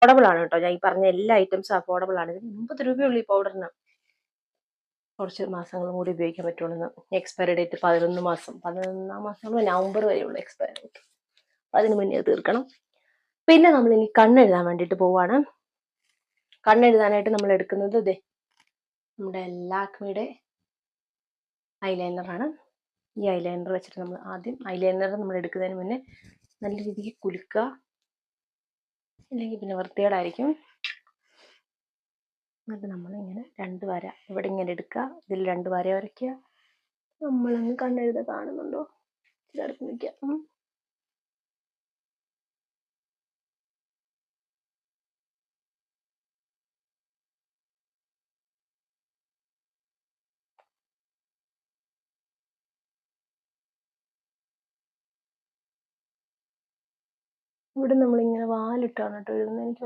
Affordable ആണ് കേട്ടോ. ഞാൻ ഈ പറഞ്ഞ എല്ലാ ഐറ്റംസും അഫോർഡബിൾ ആണ്. ഇതിന് 50 രൂപയുള്ളൂ ഈ പൗഡറിന്. കുറച്ച് മാസങ്ങളും കൂടി ഉപയോഗിക്കാൻ പറ്റുള്ളൂ. എക്സ്പയറി ഡേറ്റ് 11 മാസം, 11 മാസം നവംബർ വരെയുള്ളൂ എക്സ്പയറി ഡേറ്റ്. അതിന് മുന്നേ തീർക്കണം. പിന്നെ നമ്മൾ ഇനി കണ്ണെഴുതാൻ വേണ്ടിയിട്ട് പോവാണ്. കണ്ണെഴുതാനായിട്ട് നമ്മൾ എടുക്കുന്നത് നമ്മുടെ ലാക്മിയുടെ ഐലൈനറാണ്. ഈ ഐലൈനർ വെച്ചിട്ട് നമ്മൾ ആദ്യം ഐലൈനർ നമ്മൾ എടുക്കുന്നതിന് മുന്നേ നല്ല രീതിക്ക് കുലുക്കുക, അല്ലെങ്കിൽ പിന്നെ വൃത്തികേടായിരിക്കും. എന്നിട്ട് നമ്മളിങ്ങനെ 2 വര ഇവിടെ ഇങ്ങനെ എടുക്കുക, ഇതിൽ 2 വര വരയ്ക്കുക. നമ്മളങ്ങ് കണ്ണെഴുത കാണുന്നുണ്ടോ? ഇതടുത്ത് നിൽക്കുക. ഇവിടെ നമ്മളിങ്ങനെ വാലിട്ടാണ് കേട്ടോ എഴുതുന്നത്. എനിക്ക്